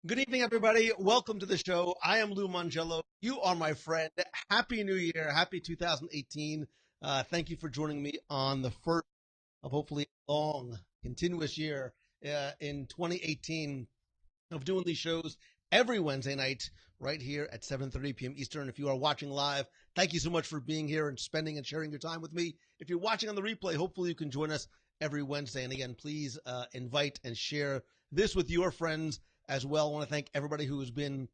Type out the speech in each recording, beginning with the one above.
Good evening, everybody. Welcome to the show. I am Lou Mongello. You are my friend. Happy New Year. Happy 2018. Thank you for joining me on the first of hopefully a long, continuous year in 2018 of doing these shows every Wednesday night right here at 7:30 p.m. Eastern. If you are watching live, thank you so much for being here and spending and sharing your time with me. If you're watching on the replay, hopefully you can join us every Wednesday. And again, please invite and share this with your friends as well. I want to thank everybody who has been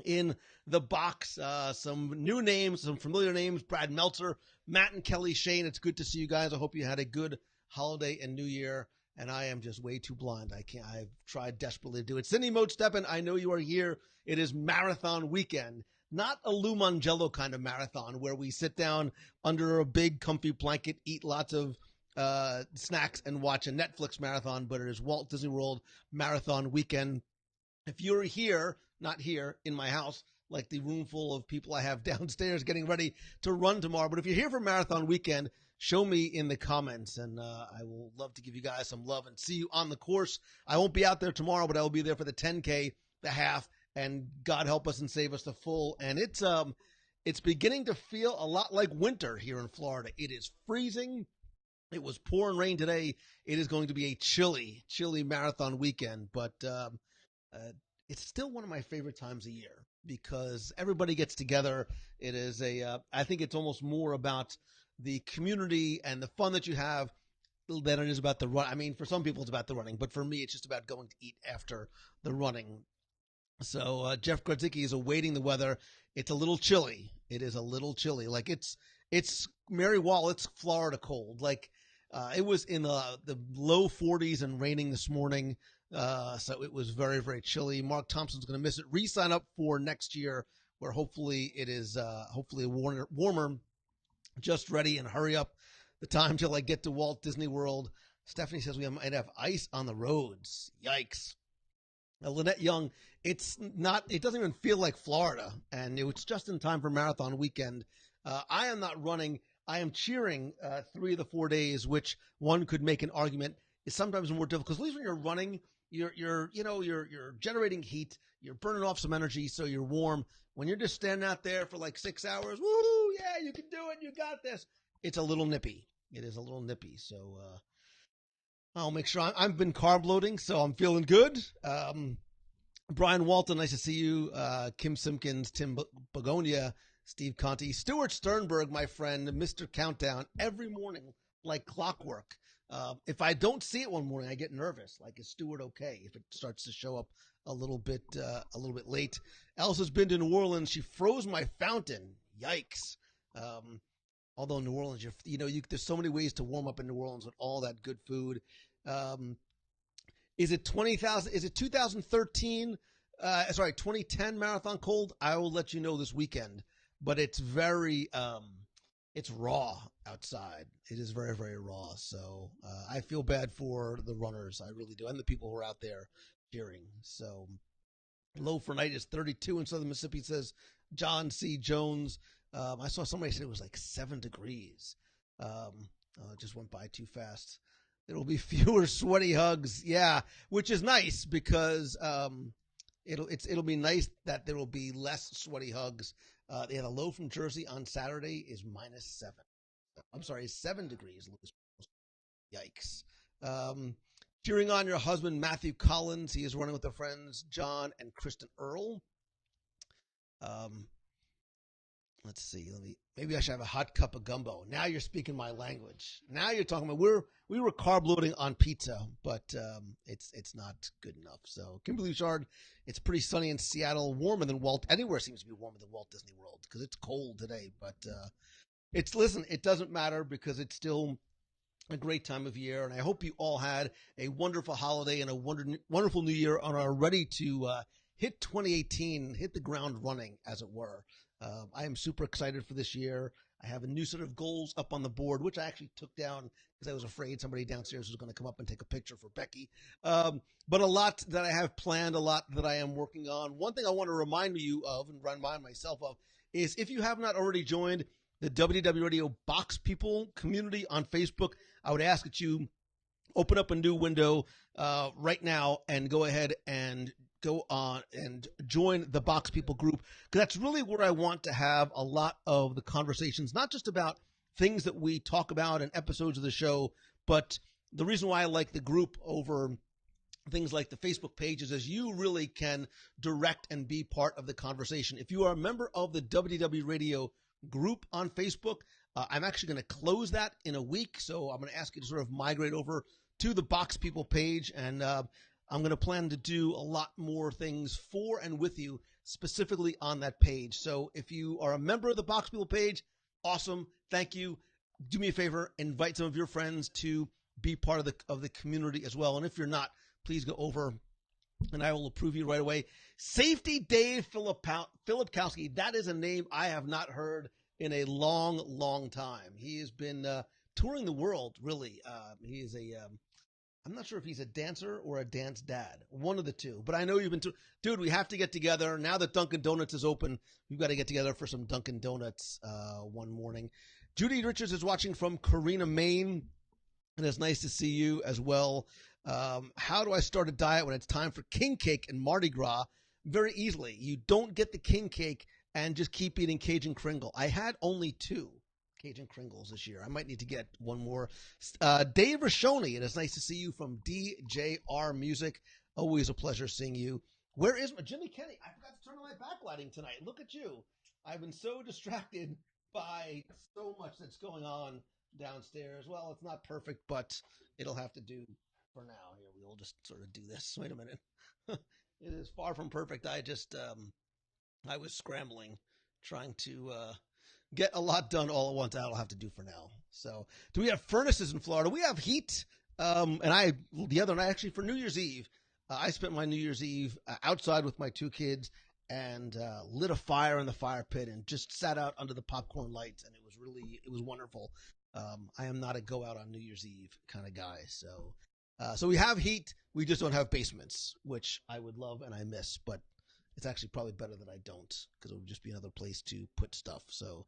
in the box. Some new names, some familiar names: Brad Meltzer, Matt and Kelly, Shane. It's good to see you guys. I hope you had a good holiday and New Year. And I am just way too blind. I've tried desperately to do it. Cindy Mode Steppen, I know you are here. It is marathon weekend. Not a Lou Mongello kind of marathon where we sit down under a big comfy blanket, eat lots of snacks, and watch a Netflix marathon, but it is Walt Disney World Marathon weekend. If you're here, not here in my house, like the room full of people I have downstairs getting ready to run tomorrow, but if you're here for marathon weekend, show me in the comments, and I will love to give you guys some love and see you on the course. I won't be out there tomorrow, but I will be there for the 10K, the half, and God help us and save us the full. And it's beginning to feel a lot like winter here in Florida. It is freezing. It was pouring rain today. It is going to be a chilly, chilly marathon weekend, but it's still one of my favorite times of year because everybody gets together. It is I think it's almost more about the community and the fun that you have than it is about the run. I mean, for some people it's about the running, but for me, it's just about going to eat after the running. So Jeff Grodzicki is awaiting the weather. It's a little chilly. It is a little chilly. Like it's Mary Wall. It's Florida cold. Like it was in the low 40s and raining this morning. So it was very, very chilly. Mark Thompson's going to miss it. Re-sign up for next year where hopefully it is hopefully warmer. Just ready and hurry up the time till I get to Walt Disney World. Stephanie says we might have ice on the roads. Yikes. Lynette Young, it doesn't even feel like Florida, and it's just in time for marathon weekend. I am not running. I am cheering 3 of the 4 days, which one could make an argument is sometimes more difficult. Because at least when you're running, you're generating heat, you're burning off some energy, so you're warm. When you're just standing out there for like 6 hours, woo, yeah, you can do it, you got this. It's a little nippy. It is a little nippy. So I'll make sure I've been carb loading, so I'm feeling good. Brian Walton, nice to see you. Kim Simpkins, Tim Begonia, Steve Conti, Stuart Sternberg, my friend, Mr. Countdown, every morning like clockwork. If I don't see it one morning, I get nervous. Like, is Stuart okay? If it starts to show up a little bit late. Elsa's been to New Orleans. She froze my fountain. Yikes. Although New Orleans, there's so many ways to warm up in New Orleans with all that good food. Is it 20,000? Is it 2013? 2010 marathon cold? I will let you know this weekend. But it's very, it's raw outside. It is very, very raw. So I feel bad for the runners. I really do. And the people who are out there cheering. So low for night is 32 in southern Mississippi, says John C. Jones. I saw somebody say it was like 7 degrees. It just went by too fast. There will be fewer sweaty hugs. Yeah, which is nice because it'll be nice that there will be less sweaty hugs. They had a low from Jersey on Saturday is -7. I'm sorry, 7 degrees. Yikes. Cheering on your husband, Matthew Collins. He is running with their friends, John and Kristen Earl. Let's see. Maybe I should have a hot cup of gumbo. Now you're speaking my language. Now you're talking about we were carb loading on pizza, but it's not good enough. So Kimberly Bouchard, it's pretty sunny in Seattle, warmer than anywhere seems to be warmer than Walt Disney World because it's cold today. But it doesn't matter because it's still a great time of year, and I hope you all had a wonderful holiday and a wonderful new year and are ready to hit 2018, hit the ground running, as it were. I am super excited for this year. I have a new set of goals up on the board, which I actually took down because I was afraid somebody downstairs was going to come up and take a picture for Becky. But a lot that I have planned, a lot that I am working on. One thing I want to remind you of and remind myself of is if you have not already joined the WDW Radio Box People community on Facebook, I would ask that you open up a new window right now and go ahead and go on and join the Box People group, because that's really where I want to have a lot of the conversations, not just about things that we talk about in episodes of the show, but the reason why I like the group over things like the Facebook pages is you really can direct and be part of the conversation. If you are a member of the WDW Radio group on Facebook, I'm actually going to close that in a week. So I'm going to ask you to sort of migrate over to the Box People page, and I'm going to plan to do a lot more things for and with you specifically on that page. So if you are a member of the Box People page, awesome. Thank you. Do me a favor, invite some of your friends to be part of the community as well. And if you're not, please go over and I will approve you right away. Safety Dave Filipkowski. That is a name I have not heard in a long, long time. He has been touring the world, really. He is I'm not sure if he's a dancer or a dance dad, one of the two. But I know you've been dude, we have to get together. Now that Dunkin' Donuts is open, we've got to get together for some Dunkin' Donuts one morning. Judy Richards is watching from Carina, Maine. And it's nice to see you as well. How do I start a diet when it's time for king cake and Mardi Gras? Very easily. You don't get the king cake and just keep eating Cajun Kringle. I had only 2 Cajun Kringles this year. I might need to get one more. Dave Rashoni, it is nice to see you from DJR Music. Always a pleasure seeing you. Where is my Jimmy Kenny? I forgot to turn on my backlighting tonight. Look at you. I've been so distracted by so much that's going on downstairs. Well, it's not perfect, but it'll have to do for now. Here, we'll just sort of do this. Wait a minute. It is far from perfect. I just, I was scrambling, trying to get a lot done all at once. That'll have to do for now. So, do we have furnaces in Florida? We have heat. And the other night, actually, for New Year's Eve, I spent my New Year's Eve outside with my 2 kids and lit a fire in the fire pit and just sat out under the popcorn lights. And it was wonderful. I am not a go out on New Year's Eve kind of guy. So we have heat. We just don't have basements, which I would love and I miss, but it's actually probably better that I don't, because it would just be another place to put stuff. So,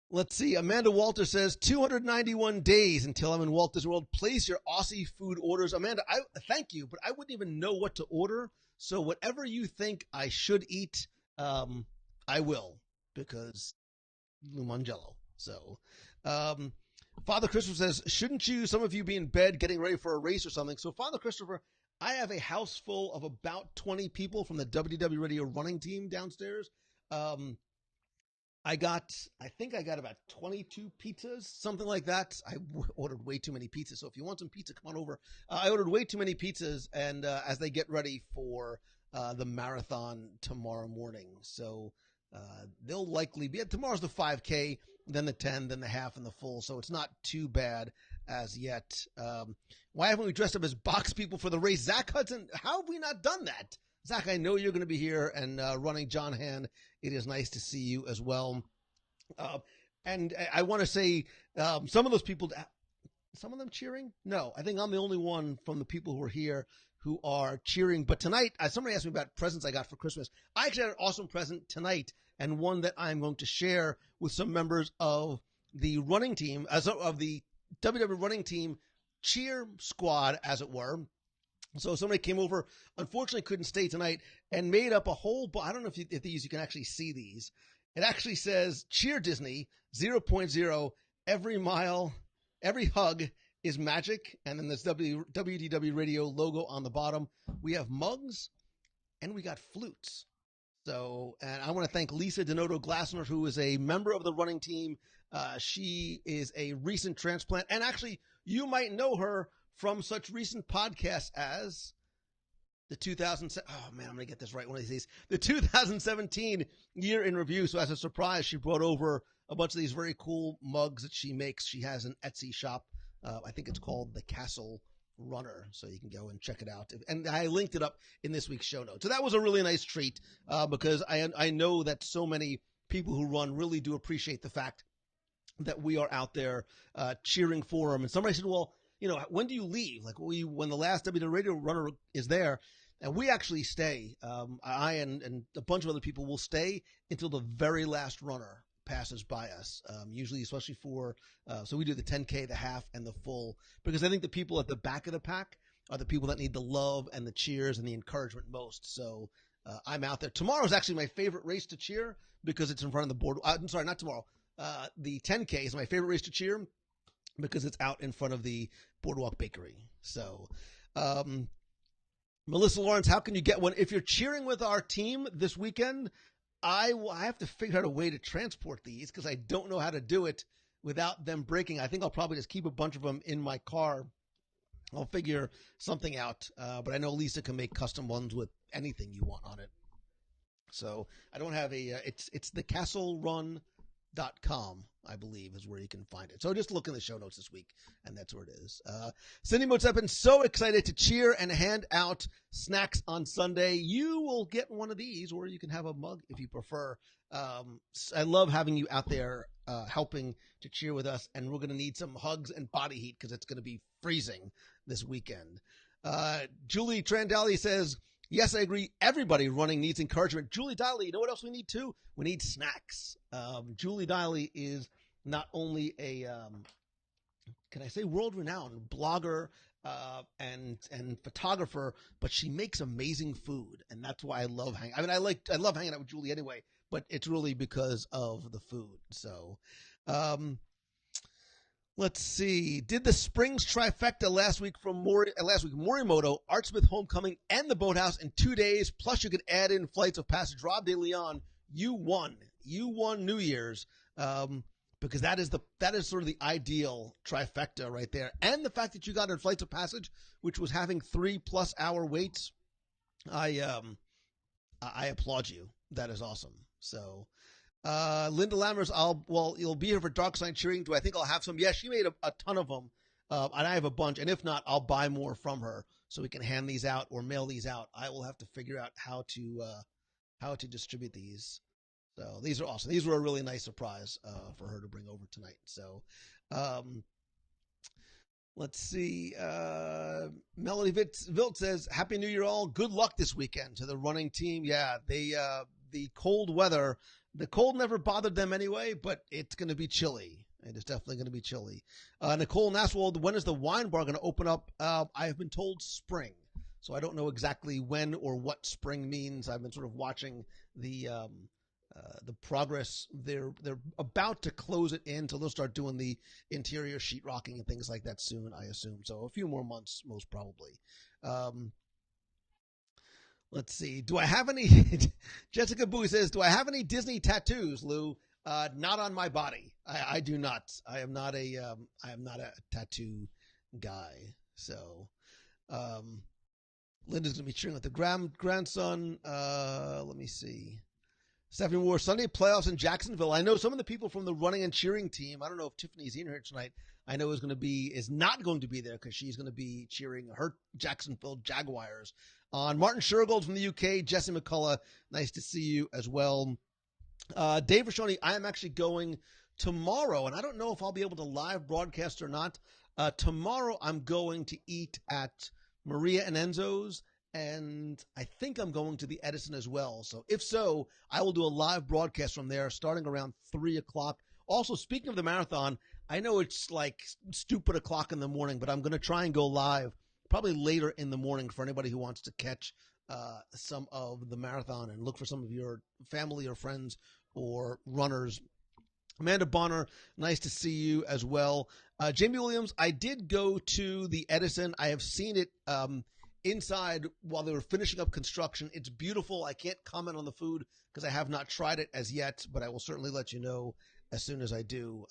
let's see. Amanda Walter says 291 days until I'm in Walt Disney World. Place your Aussie food orders. Amanda, I thank you, but I wouldn't even know what to order. So whatever you think I should eat, I will, because Lou Mongello. So, Father Christopher says, shouldn't some of you be in bed getting ready for a race or something? So, Father Christopher, I have a house full of about 20 people from the WDW Radio running team downstairs. I think I got about 22 pizzas, something like that. I ordered way too many pizzas. So if you want some pizza, come on over. I ordered way too many pizzas, and as they get ready for the marathon tomorrow morning. So they'll likely be, tomorrow's the 5K, then the 10, then the half, and the full. So it's not too bad as yet. Why haven't we dressed up as Box People for the race? Zach Hudson, how have we not done that? Zach, I know you're going to be here and running John Hand. It is nice to see you as well. And I want to say some of those people, some of them cheering? No, I think I'm the only one from the people who are here who are cheering. But tonight, somebody asked me about presents I got for Christmas. I actually had an awesome present tonight, and one that I'm going to share with some members of the running team, of the WW running team cheer squad, as it were. So somebody came over, unfortunately couldn't stay tonight, and made up a whole, I don't know if you can actually see these. It actually says, Cheer Disney 0.0, every mile, every hug is magic. And then this WDW Radio logo on the bottom. We have mugs and we got flutes. So, and I want to thank Lisa Denoto Glassner, who is a member of the running team. She is a recent transplant, and actually you might know her from such recent podcasts as the 2007, oh man, I'm going to get this right one of these days, the 2017 year in review. So as a surprise, she brought over a bunch of these very cool mugs that she makes. She has an Etsy shop. I think it's called The Castle Runner. So you can go and check it out. And I linked it up in this week's show notes. So that was a really nice treat because I know that so many people who run really do appreciate the fact that we are out there cheering for them. And somebody said, well, you know, when do you leave? Like when the last WDW Radio runner is there, and we actually stay. I and a bunch of other people will stay until the very last runner passes by us. Usually, especially for so we do the 10K, the half, and the full, because I think the people at the back of the pack, are the people that need the love and the cheers and the encouragement most. So I'm out there. Tomorrow is actually my favorite race to cheer because it's in front of the board. I'm sorry, not tomorrow. The 10K is my favorite race to cheer because it's out in front of the Boardwalk Bakery. So, Melissa Lawrence, how can you get one? If you're cheering with our team this weekend, I have to figure out a way to transport these because I don't know how to do it without them breaking. I think I'll probably just keep a bunch of them in my car. I'll figure something out. But I know Lisa can make custom ones with anything you want on it. So I don't have it's thecastlerun.com, I believe, is where you can find it. So just look in the show notes this week, and that's where it is. Cindy Motes, I've been so excited to cheer and hand out snacks on Sunday. You will get one of these, or you can have a mug if you prefer. I love having you out there helping to cheer with us, and we're going to need some hugs and body heat because it's going to be freezing this weekend. Julie Trandali says, yes, I agree. Everybody running needs encouragement. Julie Diley, you know what else we need too? We need snacks. Julie Diley is not only a, can I say world-renowned blogger and photographer, but she makes amazing food, and that's why I love hanging. I mean, I love hanging out with Julie anyway, but it's really because of the food. So, let's see. Did the Springs trifecta last week from Morimoto, Artsmith Homecoming, and the Boathouse in 2 days. Plus, you could add in Flights of Passage. Rob De Leon, you won. You won New Year's because that is sort of the ideal trifecta right there. And the fact that you got in Flights of Passage, which was having 3+ hour waits, I applaud you. That is awesome. So. Linda Lammers, you'll be here for Dark Side Cheering. Do I think I'll have some? Yes, she made a ton of them, and I have a bunch. And if not, I'll buy more from her so we can hand these out or mail these out. I will have to figure out how to distribute these. So these are awesome. These were a really nice surprise for her to bring over tonight. So, let's see. Melody Vilt says, "Happy New Year, all. Good luck this weekend to the running team." Yeah, the cold weather. The cold never bothered them anyway, but it's going to be chilly. It is definitely going to be chilly. Nicole Naswold, when is the wine bar going to open up? I have been told spring, so I don't know exactly when or what spring means. I've been sort of watching the progress. They're about to close it in, so they'll start doing the interior sheetrocking and things like that soon, I assume. So a few more months, most probably. Let's see. Do I have any? Jessica Bowie says, "Do I have any Disney tattoos, Lou?" Not on my body. I do not. I am not a tattoo guy. So, Linda's gonna be cheering with the grandson. Let me see. Stephanie Moore, Sunday playoffs in Jacksonville. I know some of the people from the running and cheering team. I don't know if Tiffany's in here tonight. I know is not going to be there because she's going to be cheering her Jacksonville Jaguars on. Martin Shergold from the UK, Jesse McCullough, nice to see you as well. Dave Rashoni, I am actually going tomorrow, and I don't know if I'll be able to live broadcast or not. Tomorrow I'm going to eat at Maria and Enzo's, and I think I'm going to the Edison as well. So if so, I will do a live broadcast from there starting around 3 o'clock. Also, speaking of the marathon, I know it's like stupid o'clock in the morning, but I'm going to try and go live probably later in the morning for anybody who wants to catch some of the marathon and look for some of your family or friends or runners. Amanda Bonner, nice to see you as well. Jamie Williams, I did go to the Edison. I have seen it inside while they were finishing up construction. It's beautiful. I can't comment on the food because I have not tried it as yet, but I will certainly let you know as soon as I do.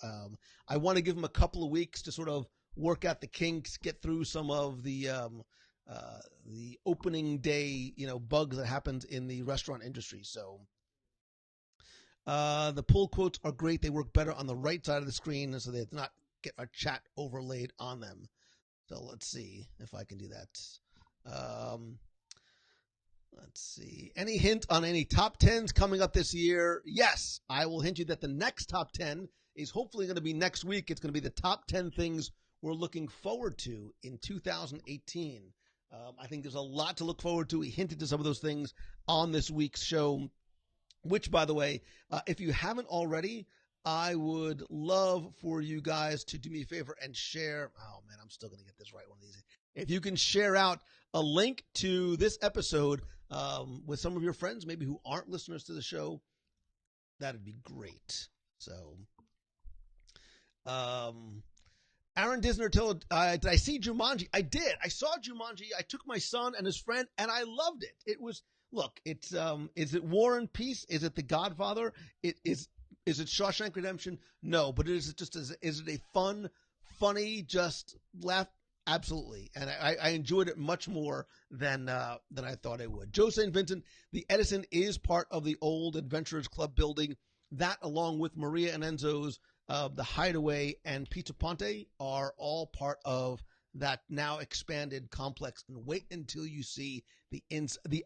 I want to give them a couple of weeks to sort of work out the kinks, get through some of the opening day, bugs that happens in the restaurant industry. So the pull quotes are great. They work better on the right side of the screen, so they do not get our chat overlaid on them. So let's see if I can do that. Let's see. Any hint on any top 10s coming up this year? Yes, I will hint you that the next top 10 is hopefully going to be next week. It's going to be the top 10 things we're looking forward to in 2018. I think there's a lot to look forward to. We hinted to some of those things on this week's show, which, by the way, if you haven't already, I would love for you guys to do me a favor and share. Oh, man, I'm still going to get this right one of these. If you can share out a link to this episode with some of your friends, maybe who aren't listeners to the show, that'd be great. So, Aaron Disner told, did I see Jumanji? I did. I saw Jumanji. I took my son and his friend, and I loved it. It was, look, it's, is it War and Peace? Is it The Godfather? Is it Shawshank Redemption? No, but is it a fun, funny, just laugh? Absolutely. And I enjoyed it much more than I thought I would. Joe St. Vincent, the Edison is part of the old Adventurers Club building. That, along with Maria and Enzo's the Hideaway and Pizza Ponte, are all part of that now expanded complex. And wait until you see the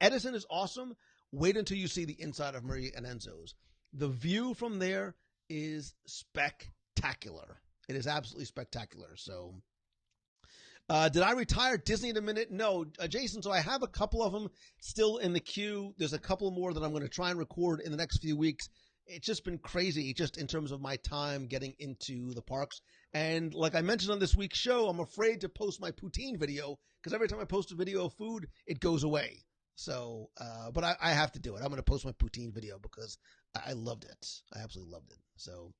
Edison is awesome. Wait until you see the inside of Maria and Enzo's. The view from there is spectacular. It is absolutely spectacular. So, did I retire Disney in a minute? No, Jason. So I have a couple of them still in the queue. There's a couple more that I'm going to try and record in the next few weeks. It's just been crazy, just in terms of my time getting into the parks. And like I mentioned on this week's show, I'm afraid to post my poutine video because every time I post a video of food, it goes away. So, but I have to do it. I'm going to post my poutine video because I loved it. I absolutely loved it. So,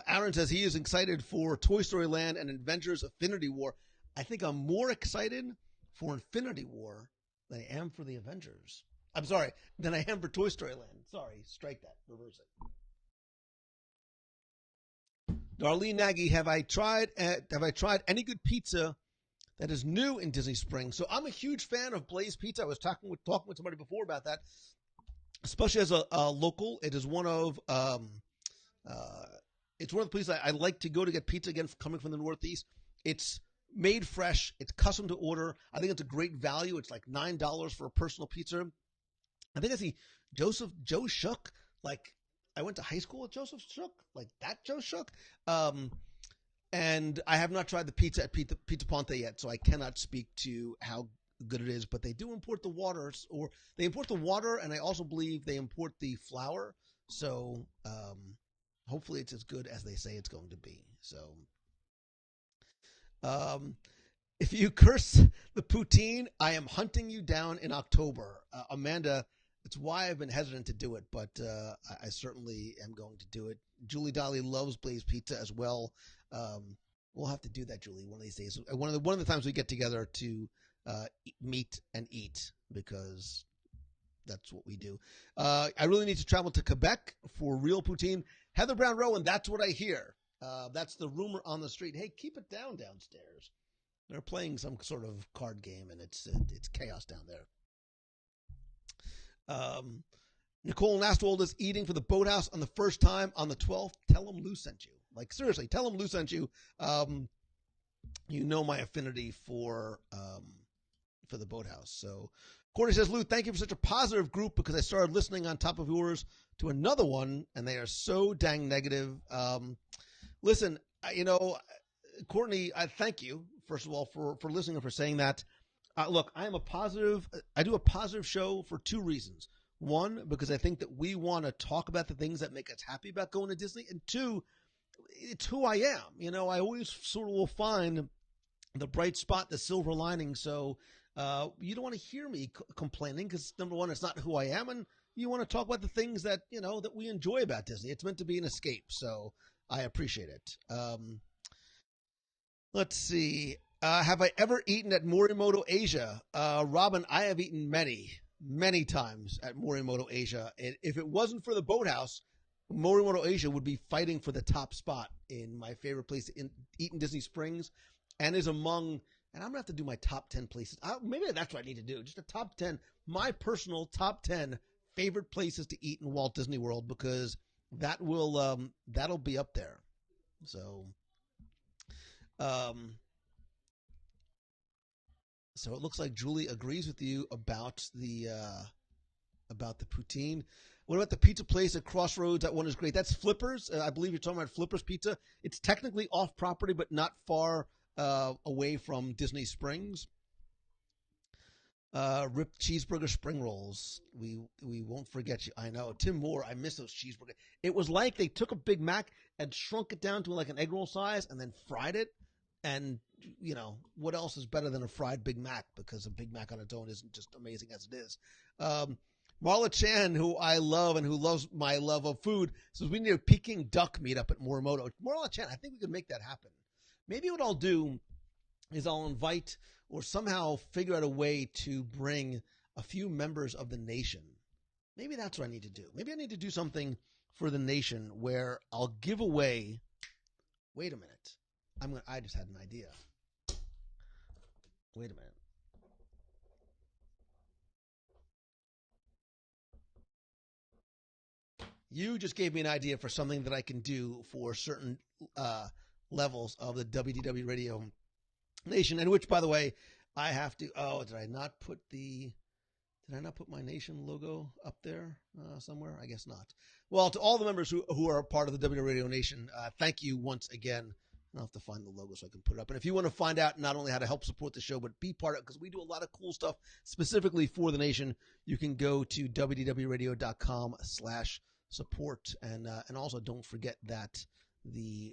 Aaron says he is excited for Toy Story Land and Avengers Infinity War. I think I'm more excited for Infinity War than I am for the Avengers. I'm sorry, than I am for Toy Story Land. Sorry, strike that, reverse it. Darlene Nagy, have I tried any good pizza that is new in Disney Springs? So I'm a huge fan of Blaze Pizza. I was talking with somebody before about that, especially as a local. It is one of it's one of the places I like to go to get pizza again, coming from the Northeast. It's made fresh. It's custom to order. I think it's a great value. It's like $9 for a personal pizza. I think I see Joe Shook. Like, I went to high school with Joseph Shook, like that Joe Shook. And I have not tried the pizza at Pizza Ponte yet, so I cannot speak to how good it is. But they do import the waters, or they import the water, and I also believe they import the flour. So hopefully it's as good as they say it's going to be. So. If you curse the poutine, I am hunting you down in October. Amanda, it's why I've been hesitant to do it, but I certainly am going to do it. Julie Dolly loves Blaze Pizza as well. We'll have to do that, Julie, one of these days. One of the times we get together to meet and eat, because that's what we do. I really need to travel to Quebec for real poutine. Heather Brown Rowan, that's what I hear. That's the rumor on the street. Hey, keep it down downstairs. They're playing some sort of card game, and it's chaos down there. Nicole Nastwold is eating for the Boathouse on the first time on the 12th. Tell them Lou sent you. Like, seriously, tell them Lou sent you. You know my affinity for the Boathouse. So, Courtney says, Lou, thank you for such a positive group, because I started listening on top of yours to another one, and they are so dang negative. Listen, Courtney, I thank you, first of all, for listening and for saying that. Look, I do a positive show for two reasons. One, because I think that we want to talk about the things that make us happy about going to Disney. And two, it's who I am. I always sort of will find the bright spot, the silver lining. So you don't want to hear me complaining, because, number one, it's not who I am. And you want to talk about the things that, that we enjoy about Disney. It's meant to be an escape. So I appreciate it. Let's see. Have I ever eaten at Morimoto Asia? Robin, I have eaten many times at Morimoto Asia. And if it wasn't for the Boathouse, Morimoto Asia would be fighting for the top spot in my favorite place to eat in Disney Springs, and is among, and I'm going to have to do my top 10 places. Maybe that's what I need to do. Just a top 10, my personal top 10 favorite places to eat in Walt Disney World, because that will, that'll be up there. So, so it looks like Julie agrees with you about the poutine. What about the pizza place at Crossroads? That one is great. That's Flippers. I believe you're talking about Flippers Pizza. It's technically off property, but not far away from Disney Springs. Ripped cheeseburger spring rolls. We won't forget you. I know. Tim Moore, I miss those cheeseburgers. It was like they took a Big Mac and shrunk it down to like an egg roll size and then fried it. And what else is better than a fried Big Mac? Because a Big Mac on its own isn't just amazing as it is. Marla Chan, who I love and who loves my love of food, says we need a Peking duck meetup at Morimoto. Marla Chan, I think we could make that happen. Maybe what I'll do is I'll invite or somehow figure out a way to bring a few members of the nation. Maybe that's what I need to do. Maybe I need to do something for the nation where I'll give away. Wait a minute. I just had an idea. Wait a minute. You just gave me an idea for something that I can do for certain levels of the WDW Radio Nation, and which, by the way, I have to. Oh, did I not put my nation logo up there somewhere? I guess not. Well, to all the members who are a part of the WDW Radio Nation, thank you once again. I'll have to find the logo so I can put it up. And if you want to find out not only how to help support the show, but be part of it, because we do a lot of cool stuff specifically for the nation, you can go to wdwradio.com/support. And also don't forget that a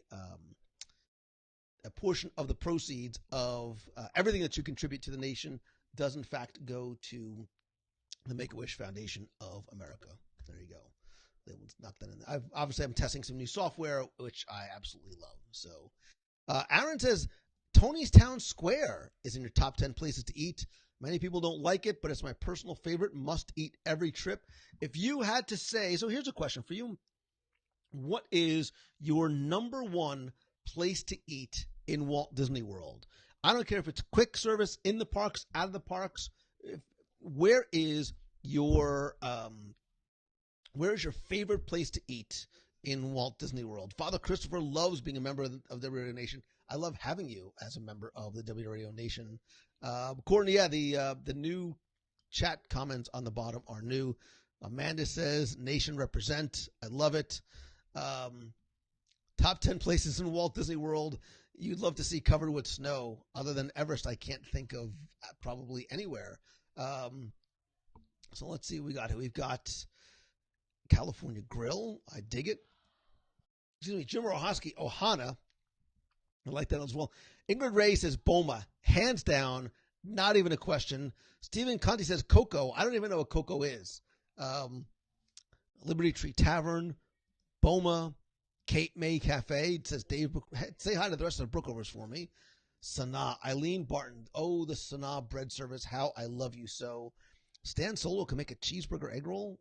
portion of the proceeds of everything that you contribute to the nation does in fact go to the Make-A-Wish Foundation of America. There you go. Let's knock that in there. I'm testing some new software, which I absolutely love. So, Aaron says, Tony's Town Square is in your top 10 places to eat. Many people don't like it, but it's my personal favorite. Must eat every trip. If you had to say, so here's a question for you. What is your number one place to eat in Walt Disney World? I don't care if it's quick service, in the parks, out of the parks. Where is your favorite place to eat in Walt Disney World? Father Christopher loves being a member of the Radio Nation. I love having you as a member of the W Radio Nation. Courtney, yeah, the new chat comments on the bottom are new. Amanda says, Nation represent. I love it. Top 10 places in Walt Disney World you'd love to see covered with snow. Other than Everest, I can't think of probably anywhere. So let's see what we got here. We've got California Grill. I dig it. Excuse me, Jim Rohoski, Ohana. I like that as well. Ingrid Ray says Boma. Hands down, not even a question. Stephen Conti says Coco. I don't even know what Coco is. Liberty Tree Tavern, Boma, Cape May Cafe. It says Dave. Say hi to the rest of the Brookovers for me. Sanaa. Eileen Barton. Oh, the Sanaa bread service. How I love you so. Stan Solo can make a cheeseburger egg roll.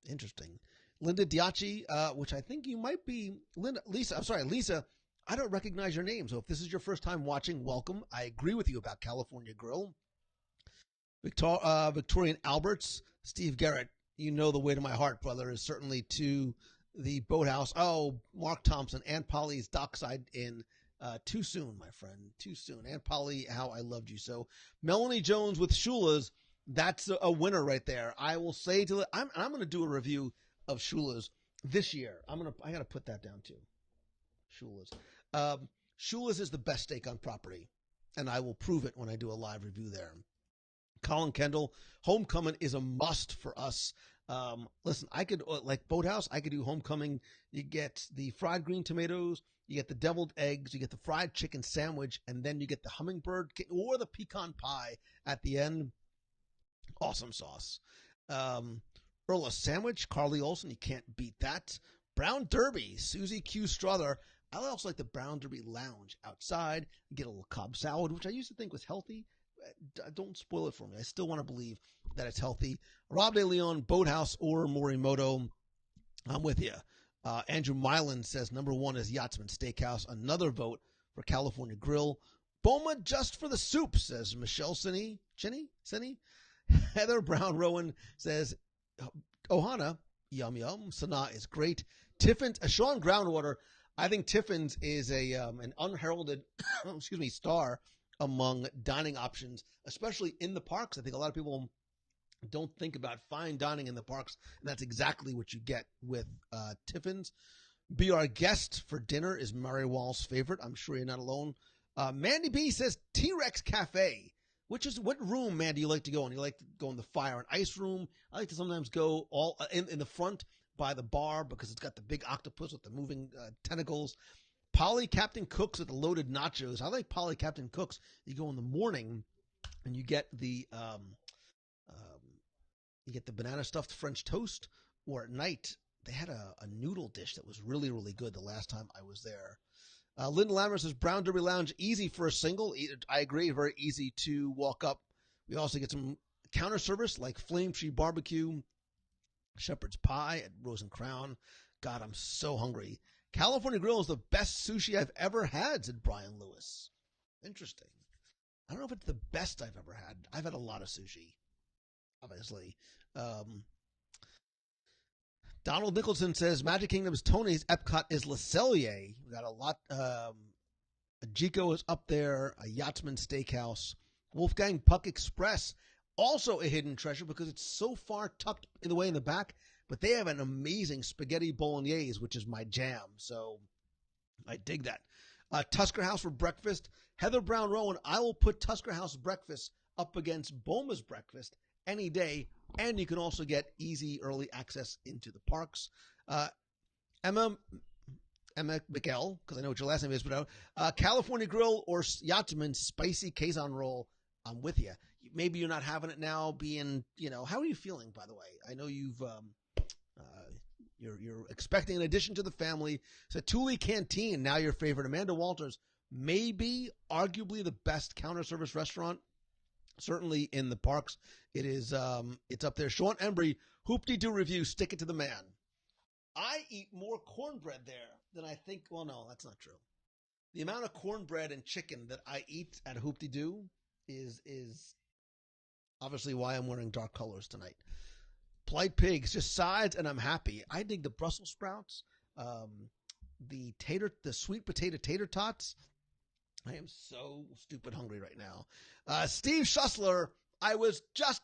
Interesting. Linda Diachi, which I think you might be. Lisa. I'm sorry, Lisa. I don't recognize your name. So if this is your first time watching, welcome. I agree with you about California Grill. Victorian Alberts. Steve Garrett. You know the way to my heart, brother, is certainly to the Boathouse. Oh, Mark Thompson. Aunt Polly's Dockside Inn. Too soon, my friend. Too soon. Aunt Polly, how I loved you so. Melanie Jones with Shula's. That's a winner right there. I will say I'm going to do a review of Shula's this year. I got to put that down too. Shula's. Shula's is the best steak on property, and I will prove it when I do a live review there. Colin Kendall, Homecoming is a must for us. Listen, I could, like Boathouse, I could do Homecoming. You get the fried green tomatoes, you get the deviled eggs, you get the fried chicken sandwich, and then you get the hummingbird or the pecan pie at the end. Awesome sauce. Earl sandwich, Carly Olson, you can't beat that. Brown Derby, Susie Q. Strother. I also like the Brown Derby Lounge outside. You get a little Cobb salad, which I used to think was healthy. Don't spoil it for me. I still want to believe that it's healthy. Rob De Leon, Boathouse or Morimoto. I'm with you. Andrew Milan says number one is Yachtsman Steakhouse. Another vote for California Grill. Boma just for the soup, says Michelle Cini. Heather Brown Rowan says Ohana, yum yum. Sanaa is great. Tiffin's, Sean Groundwater. I think Tiffin's is an unheralded star among dining options, especially in the parks. I think a lot of people don't think about fine dining in the parks, and that's exactly what you get with Tiffin's. Be Our Guest for dinner is Mary Wall's favorite. I'm sure you're not alone. Mandy B says T-Rex Cafe. Which is, what room, man, do you like to go in? You like to go in the fire and ice room? I like to sometimes go all in the front by the bar because it's got the big octopus with the moving tentacles. Polly Captain Cook's with the loaded nachos. I like Polly Captain Cook's. You go in the morning and you get the banana stuffed French toast, or at night they had a noodle dish that was really, really good the last time I was there. Lyndon Lammer says, Brown Derby Lounge, easy for a single. I agree, very easy to walk up. We also get some counter service like Flame Tree Barbecue, Shepherd's Pie at Rose and Crown. God, I'm so hungry. California Grill is the best sushi I've ever had, said Brian Lewis. Interesting. I don't know if it's the best I've ever had. I've had a lot of sushi, obviously. Donald Nicholson says, Magic Kingdom's Tony's, Epcot is Le Cellier. We got a lot. Jico is up there, a Yachtsman Steakhouse. Wolfgang Puck Express, also a hidden treasure because it's so far tucked away in the back, but they have an amazing spaghetti bolognese, which is my jam, so I dig that. Tusker House for breakfast. Heather Brown Rowan, I will put Tusker House breakfast up against Boma's breakfast any day, and you can also get easy early access into the parks. Emma McGill, because I know what your last name is, but California Grill or Yachtsman Spicy Kazan Roll, I'm with you. Maybe you're not having it now being, how are you feeling, by the way? I know you're expecting an addition to the family. Satuli Canteen, now your favorite. Amanda Walters, maybe arguably the best counter service restaurant, certainly in the parks. It is, it's up there. Sean Embry, Hoop-de-Doo review, stick it to the man. I eat more cornbread there than I think. Well, no, that's not true. The amount of cornbread and chicken that I eat at Hoop-de-Doo is obviously why I'm wearing dark colors tonight. Polite Pigs, just sides, and I'm happy. I dig the Brussels sprouts, the sweet potato tater tots. I am so stupid hungry right now. Steve Schussler,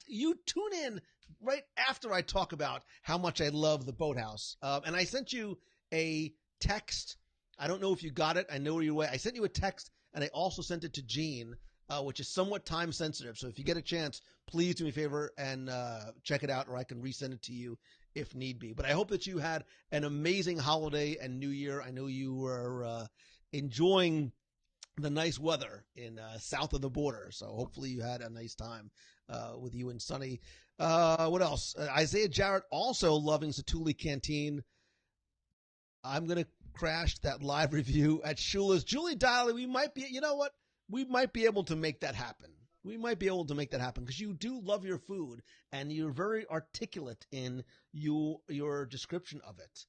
you tune in right after I talk about how much I love the Boathouse. And I sent you a text. I don't know if you got it. I know where you're away. I sent you a text, and I also sent it to Gene, which is somewhat time sensitive. So if you get a chance, please do me a favor and check it out, or I can resend it to you if need be. But I hope that you had an amazing holiday and New Year. I know you were enjoying the nice weather in south of the border. So hopefully you had a nice time with you and Sonny. What else? Isaiah Jarrett also loving Satuli Canteen. I'm going to crash that live review at Shula's. Julie Diley, we might be able to make that happen. Because you do love your food and you're very articulate in your description of it.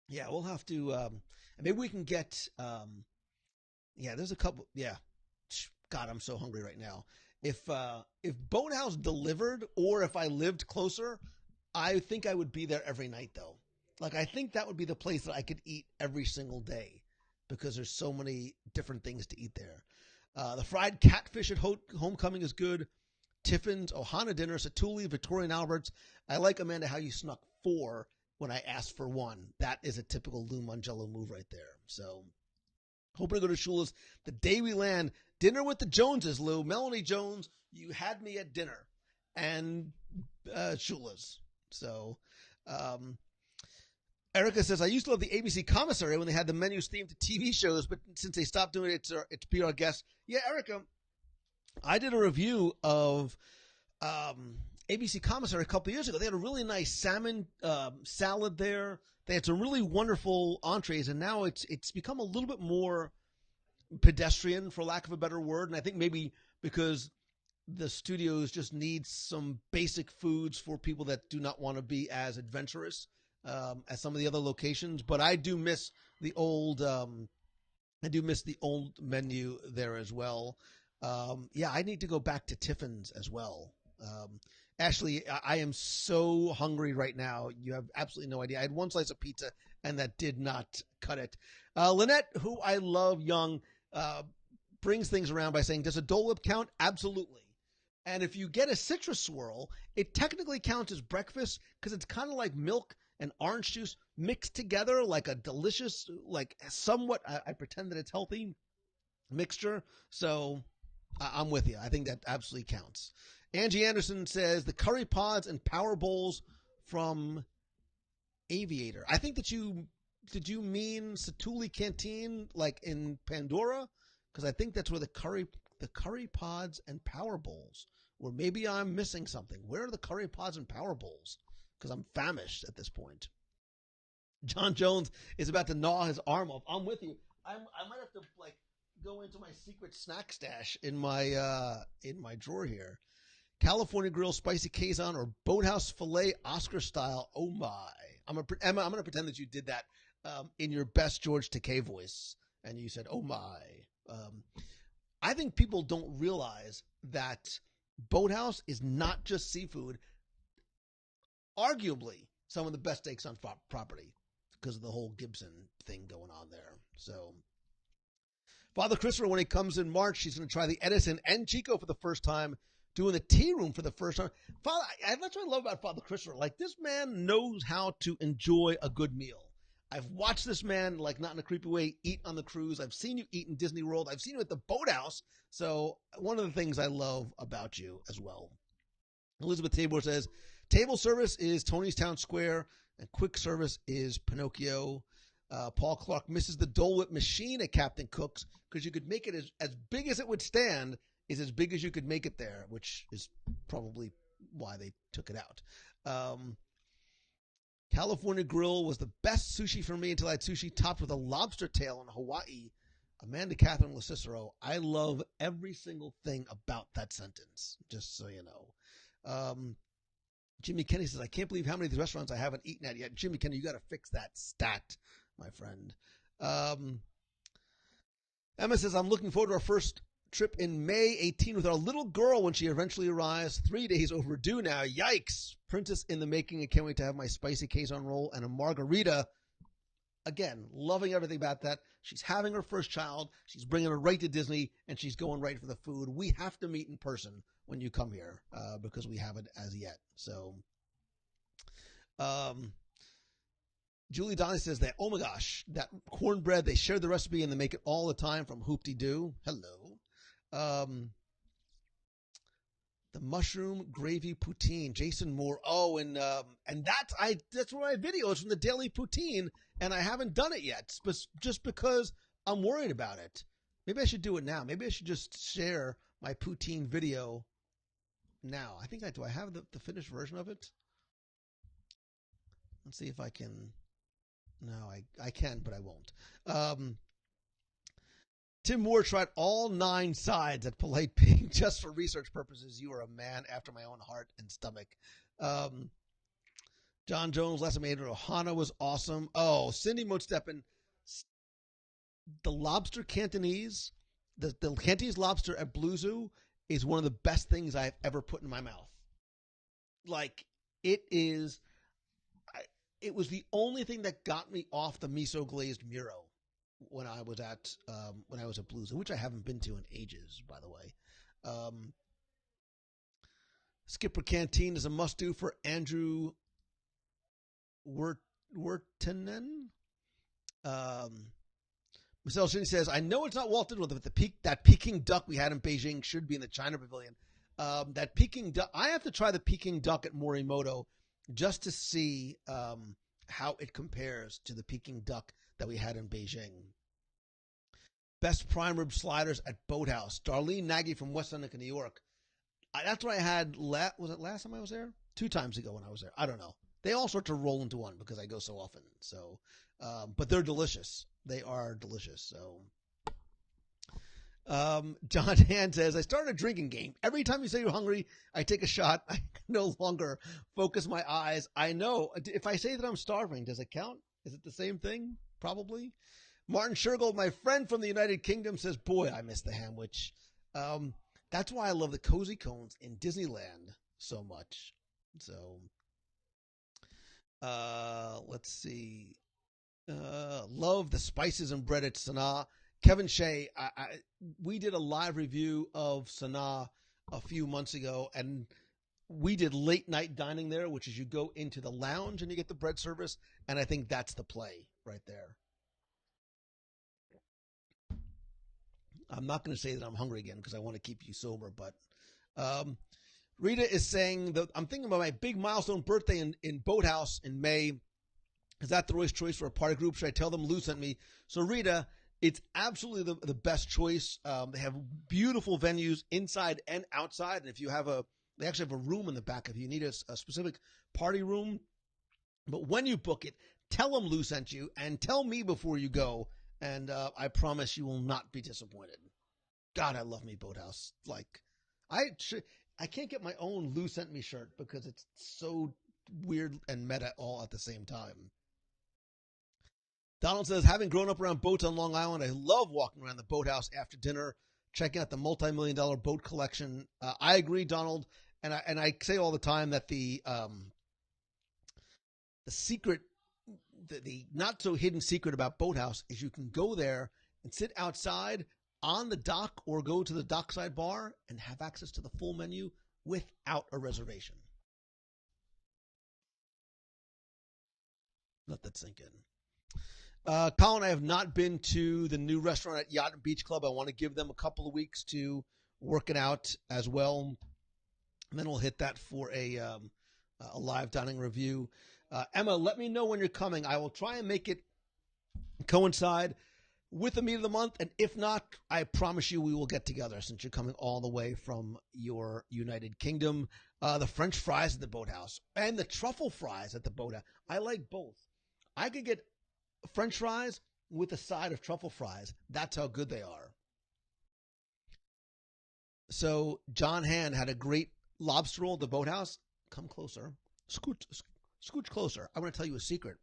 We'll have to, maybe we can get, there's a couple. Yeah. God, I'm so hungry right now. If Boathouse delivered, or if I lived closer, I think I would be there every night though. Like, I think that would be the place that I could eat every single day because there's so many different things to eat there. The fried catfish at Homecoming is good. Tiffin's, Ohana Dinner, Satuli, Victoria and Albert's. I like, Amanda, how you snuck 4 when I asked for 1. That is a typical Lou Mongello move right there. So, hoping to go to Shula's the day we land. Dinner with the Joneses, Lou. Melanie Jones, you had me at dinner. And Shula's. So, Erica says, I used to love the ABC commissary when they had the menus themed to TV shows, but since they stopped doing it, it's be our guest. Yeah, Erica, I did a review of ABC commissary a couple of years ago. They had a really nice salmon salad there. They had some really wonderful entrees, and now it's become a little bit more pedestrian, for lack of a better word. And I think maybe because the studios just need some basic foods for people that do not want to be as adventurous as some of the other locations, but I do miss the old menu there as well. I need to go back to Tiffin's as well. Ashley, I am so hungry right now. You have absolutely no idea. I had 1 slice of pizza and that did not cut it. Lynette, who I love young, brings things around by saying, does a Dole Whip count? Absolutely. And if you get a citrus swirl, it technically counts as breakfast because it's kind of like milk and orange juice mixed together like a delicious, like somewhat, I pretend that it's healthy mixture. So I'm with you. I think that absolutely counts. Angie Anderson says the curry pods and power bowls from Aviator. I think that you did you mean Satuli Canteen like in Pandora? Because I think that's where the curry pods and power bowls. Or maybe I'm missing something. Where are the curry pods and power bowls? Because I'm famished at this point. John Jones is about to gnaw his arm off. I'm with you. I might have to like go into my secret snack stash in my drawer here. California Grill Spicy Kazan or Boathouse Filet Oscar style. Oh my! Emma, I'm gonna pretend that you did that in your best George Takei voice, and you said, "Oh my." I think people don't realize that Boathouse is not just seafood. Arguably, some of the best steaks on property because of the whole Gibson thing going on there. So, Father Christopher, when he comes in March, he's going to try the Edison and Chico for the first time, doing the tea room for the first time. Father, that's what I love about Father Christopher. Like, this man knows how to enjoy a good meal. I've watched this man, like, not in a creepy way, eat on the cruise. I've seen you eat in Disney World. I've seen you at the Boathouse. So, one of the things I love about you as well. Elizabeth Tabor says, table service is Tony's Town Square, and quick service is Pinocchio. Paul Clark misses the Dole Whip machine at Captain Cook's because you could make it as big as it would stand is as big as you could make it there, which is probably why they took it out. California Grill was the best sushi for me until I had sushi topped with a lobster tail in Hawaii. Amanda Catherine LaCicero, I love every single thing about that sentence, just so you know. Jimmy Kenny says, I can't believe how many of these restaurants I haven't eaten at yet. Jimmy Kenny, you got to fix that stat, my friend. Emma says, I'm looking forward to our first trip in May 18 with our little girl when she eventually arrives. 3 days overdue now. Yikes. Princess in the making. I can't wait to have my spicy Kazan roll and a margarita. Again, loving everything about that. She's having her first child. She's bringing her right to Disney, and she's going right for the food. We have to meet in person when you come here because we haven't as yet. So, Julie Donnie says that, oh my gosh, that cornbread, they share the recipe and they make it all the time from Hoop-de-Doo. Hello. The mushroom gravy poutine, Jason Moore. Oh, and that's one of my videos from the Daily Poutine, and I haven't done it yet, just because I'm worried about it. Maybe I should do it now. Maybe I should just share my poutine video now. I think do I have the finished version of it? Let's see if I can. No, I can, but I won't. Tim Moore tried all 9 sides at Polite Pig just for research purposes. You are a man after my own heart and stomach. John Jones, last made Ohana was awesome. Oh, Cindy Motsteppen, the lobster Cantonese, the Cantonese lobster at Blue Zoo is one of the best things I've ever put in my mouth. Like, it is, it was the only thing that got me off the miso glazed Miro when I was at Blue Zoo, which I haven't been to in ages, by the way. Skipper Canteen is a must-do for Andrew Wertenen. Michelle Shinny says, I know it's not Walt Disney World, but that Peking duck we had in Beijing should be in the China Pavilion. That Peking duck, I have to try the Peking duck at Morimoto just to see how it compares to the Peking duck that we had in Beijing. Best prime rib sliders at Boathouse. Darlene Nagy from West Seneca, New York. That's what I had, was it last time I was there? 2 times ago when I was there. I don't know. They all sort of roll into one because I go so often. So, but they're delicious. They are delicious. So, John Han says, I started a drinking game. Every time you say you're hungry, I take a shot. I can no longer focus my eyes. I know. If I say that I'm starving, does it count? Is it the same thing? Probably. Martin Shergold, my friend from the United Kingdom, says, boy, I miss the Hamwich. That's why I love the Cozy Cones in Disneyland so much. So, let's see. Love the spices and bread at Sanaa. Kevin Shea, we did a live review of Sanaa a few months ago, and we did late night dining there, which is you go into the lounge and you get the bread service, and I think that's the play right there. I'm not going to say that I'm hungry again because I want to keep you sober, but Rita is saying that I'm thinking about my big milestone birthday in Boathouse in May. Is that the Roy's choice for a party group? Should I tell them Lou sent me? So Rita, it's absolutely the best choice. They have beautiful venues inside and outside. And if you have they actually have a room in the back if you need a specific party room. But when you book it, tell them Lou sent you and tell me before you go. And I promise you will not be disappointed. God, I love me Boathouse. Like, I can't get my own Lou sent me shirt because it's so weird and meta all at the same time. Donald says, having grown up around boats on Long Island, I love walking around the boathouse after dinner, checking out the multi-million-dollar boat collection. I agree, Donald, and I say all the time that the secret, the not so hidden secret about Boathouse is you can go there and sit outside on the dock or go to the dockside bar and have access to the full menu without a reservation. Let that sink in. Colin, I have not been to the new restaurant at Yacht and Beach Club. I want to give them a couple of weeks to work it out as well. And then we'll hit that for a live dining review. Emma, let me know when you're coming. I will try and make it coincide with the meet of the month. And if not, I promise you we will get together since you're coming all the way from your United Kingdom. The French fries at the Boathouse and the truffle fries at the Boathouse. I like both. I could get French fries with a side of truffle fries. That's how good they are. So John Hand had a great lobster roll at the Boathouse. Come closer. Scooch closer. I'm going to tell you a secret.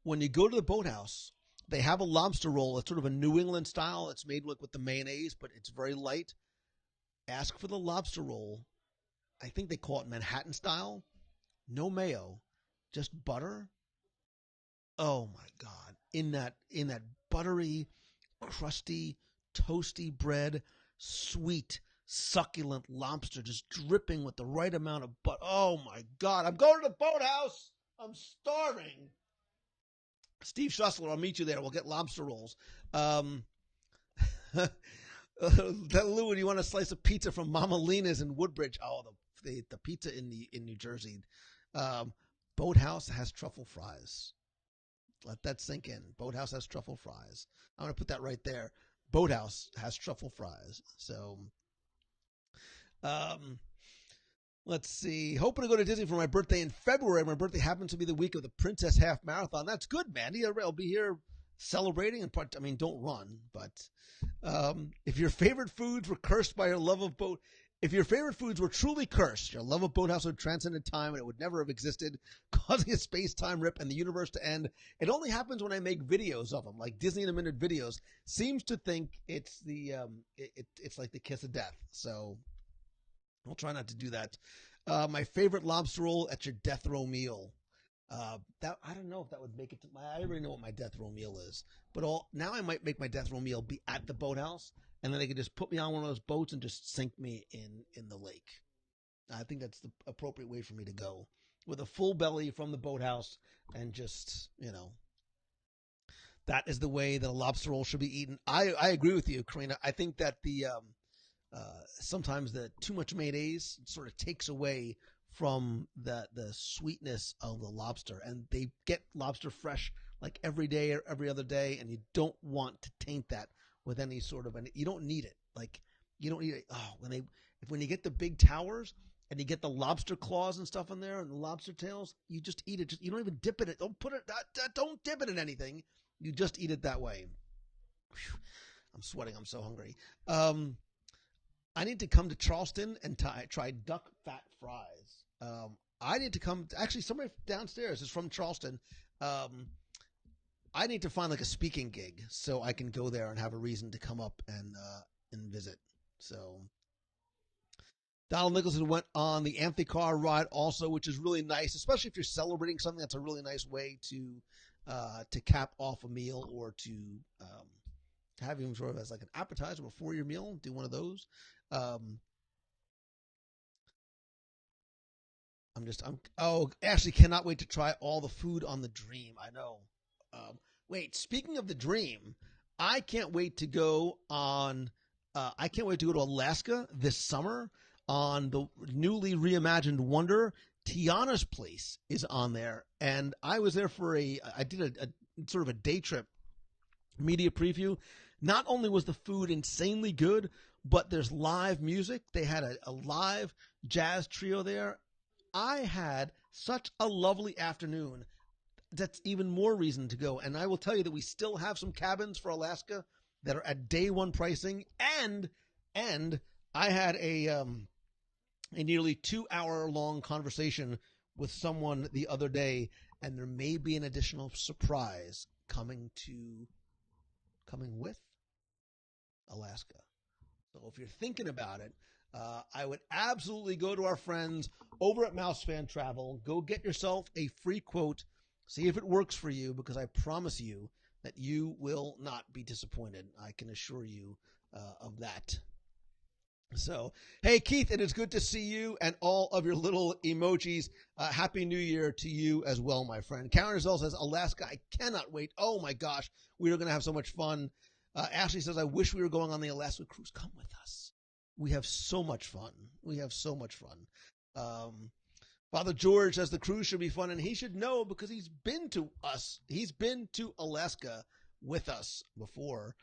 When you go to the Boathouse, they have a lobster roll. It's sort of a New England style. It's made with the mayonnaise, but it's very light. Ask for the lobster roll. I think they call it Manhattan style. No mayo, just butter. Oh my God. In that buttery, crusty, toasty bread, sweet, succulent lobster just dripping with the right amount of butter. Oh my God. I'm going to the Boathouse. I'm starving. Steve Schussler, I'll meet you there. We'll get lobster rolls. Lou, do you want a slice of pizza from Mama Lena's in Woodbridge? Oh, the pizza in New Jersey. Boathouse has truffle fries. Let that sink in. Boathouse has truffle fries. I'm going to put that right there. Boathouse has truffle fries. So, let's see. Hoping to go to Disney for my birthday in February. My birthday happens to be the week of the Princess Half Marathon. That's good, Mandy. I'll be here celebrating. Don't run. But if your favorite foods were cursed by your love of boat, if your favorite foods were truly cursed, your love of Boathouse would transcend time and it would never have existed, causing a space-time rip and the universe to end. It only happens when I make videos of them, like Disney in a Minute videos. Seems to think it's it's like the kiss of death. So I'll try not to do that. My favorite lobster roll at your death row meal. That I don't know if that would make it to I already know what my death row meal is. But now I might make my death row meal be at the Boathouse. And then they could just put me on one of those boats and just sink me in the lake. I think that's the appropriate way for me to go. With a full belly from the Boathouse and just, that is the way that a lobster roll should be eaten. I agree with you, Karina. I think that sometimes the too much mayonnaise sort of takes away from the sweetness of the lobster. And they get lobster fresh like every day or every other day, and you don't want to taint that with any sort of, you don't need it. Like, you don't need it. Oh, when you get the big towers and you get the lobster claws and stuff in there and the lobster tails, you just eat it. You don't even dip it. Don't dip it in anything. You just eat it that way. Whew, I'm sweating. I'm so hungry. I need to come to Charleston and try duck fat fries. I need to come, actually somebody downstairs is from Charleston. I need to find like a speaking gig so I can go there and have a reason to come up and visit. So Donald Nicholson went on the Amphicar ride also, which is really nice, especially if you're celebrating something. That's a really nice way to cap off a meal or to have him sort of as like an appetizer before your meal. Do one of those. Ashley cannot wait to try all the food on the Dream. I know. Wait, speaking of the Dream, I can't wait to go to Alaska this summer on the newly reimagined Wonder. Tiana's Place is on there, and I was there for I did a sort of a day trip media preview. Not only was the food insanely good, but there's live music. They had a live jazz trio there. I had such a lovely afternoon. That's even more reason to go. And I will tell you that we still have some cabins for Alaska that are at day one pricing. And I had a nearly 2-hour long conversation with someone the other day, and there may be an additional surprise coming with Alaska. So if you're thinking about it, I would absolutely go to our friends over at Mouse Fan Travel. Go get yourself a free quote. See if it works for you, because I promise you that you will not be disappointed. I can assure you of that. So, hey, Keith, it is good to see you and all of your little emojis. Happy New Year to you as well, my friend. Karen Rizal says, Alaska, I cannot wait. Oh, my gosh, we are going to have so much fun. Ashley says, I wish we were going on the Alaska cruise. Come with us. We have so much fun. Father George says the cruise should be fun, and he should know because he's been to us. He's been to Alaska with us before.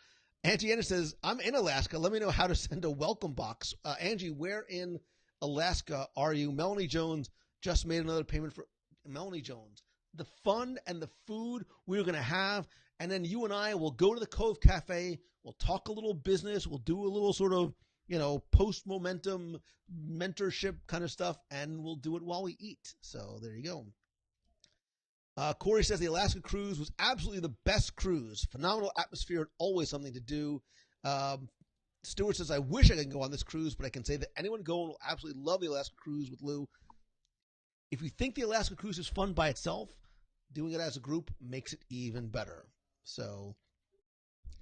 Angie Ennis says, I'm in Alaska. Let me know how to send a welcome box. Angie, where in Alaska are you? Melanie Jones just made another payment for Melanie Jones. The fun and the food we're going to have, and then you and I will go to the Cove Cafe. We'll talk a little business. We'll do a little sort of, post-momentum mentorship kind of stuff, and we'll do it while we eat. So there you go. Corey says the Alaska cruise was absolutely the best cruise. Phenomenal atmosphere and always something to do. Stuart says, I wish I could go on this cruise, but I can say that anyone going will absolutely love the Alaska cruise with Lou. If you think the Alaska cruise is fun by itself, doing it as a group makes it even better. So,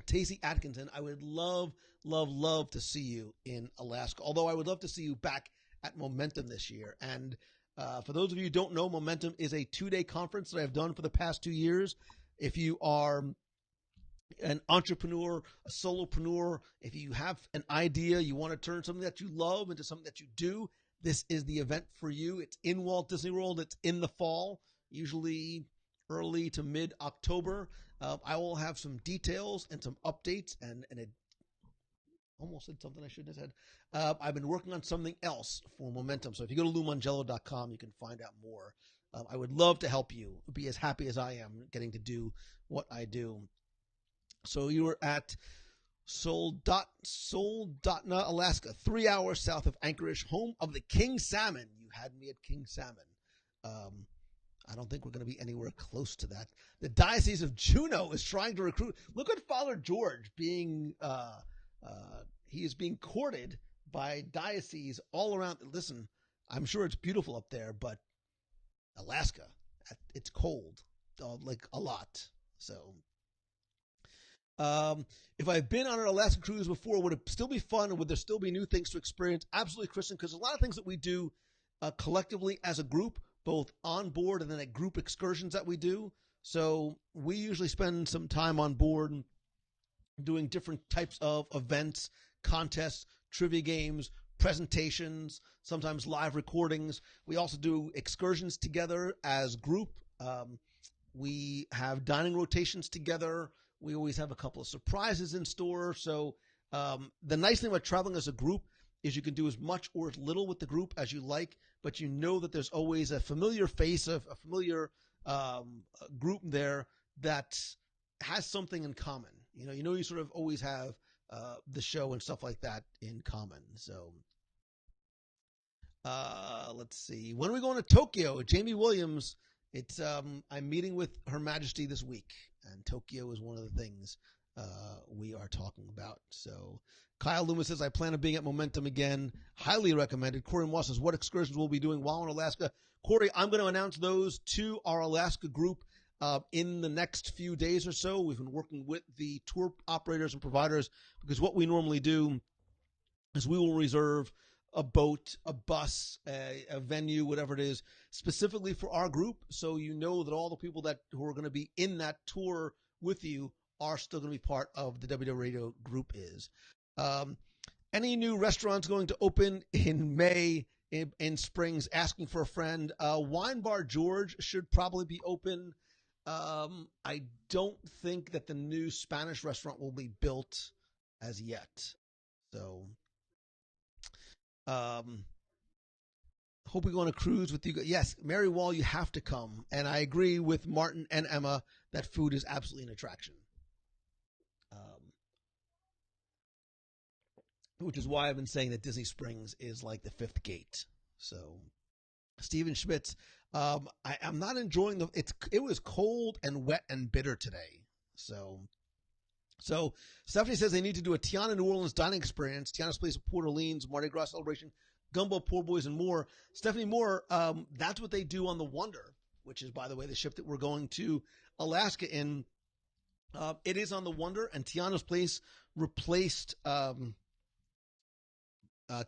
Tacey Atkinson, I would love to see you in Alaska. Although I would love to see you back at Momentum this year. And for those of you who don't know, Momentum is a 2-day conference that I've done for the past 2 years. If you are an entrepreneur, a solopreneur, if you have an idea, you want to turn something that you love into something that you do, this is the event for you. It's in Walt Disney World. It's in the fall, usually early to mid-October. I will have some details and some updates, and it almost said something I shouldn't have said. I've been working on something else for Momentum. So if you go to LouMongello.com, you can find out more. I would love to help you be as happy as I am getting to do what I do. So you were at Soldotna, Alaska, 3 hours south of Anchorage, home of the King Salmon. You had me at King Salmon. I don't think we're going to be anywhere close to that. The Diocese of Juneau is trying to recruit. Look at Father George being he is being courted by dioceses all around. Listen, I'm sure it's beautiful up there, but Alaska, it's cold, like a lot. So, if I've been on an Alaska cruise before, would it still be fun, or would there still be new things to experience? Absolutely, Kristen, because a lot of things that we do collectively as a group, both on board and then at group excursions that we do. So we usually spend some time on board doing different types of events, contests, trivia games, presentations, sometimes live recordings. We also do excursions together as group. We have dining rotations together. We always have a couple of surprises in store. So the nice thing about traveling as a group is you can do as much or as little with the group as you like, but you know that there's always a familiar face, a familiar group there that has something in common. You sort of always have the show and stuff like that in common. So let's see. When are we going to Tokyo? Jamie Williams. It's I'm meeting with Her Majesty this week, and Tokyo is one of the things we are talking about. So Kyle Loomis says, I plan on being at Momentum again. Highly recommended. Corey Moss says, what excursions we'll be doing while in Alaska? Corey, I'm going to announce those to our Alaska group in the next few days or so. We've been working with the tour operators and providers, because what we normally do is we will reserve a boat, a bus, a venue, whatever it is, specifically for our group, so you know that all the people who are going to be in that tour with you are still going to be part of the WDW Radio group is. Any new restaurants going to open in May? in Springs asking for a friend. Wine Bar George should probably be open. I don't think that the new Spanish restaurant will be built as yet. So, hope we go on a cruise with you. Yes, Mary Wall, you have to come. And I agree with Martin and Emma that food is absolutely an attraction. Which is why I've been saying that Disney Springs is like the fifth gate. So, Steven Schmitz, I'm not enjoying it was cold and wet and bitter today. So Stephanie says they need to do a Tiana New Orleans dining experience, Tiana's Place of Port Orleans, Mardi Gras celebration, Gumbo, Poor Boys, and more. Stephanie Moore, that's what they do on the Wonder, which is, by the way, the ship that we're going to Alaska in. It is on the Wonder, and Tiana's Place replaced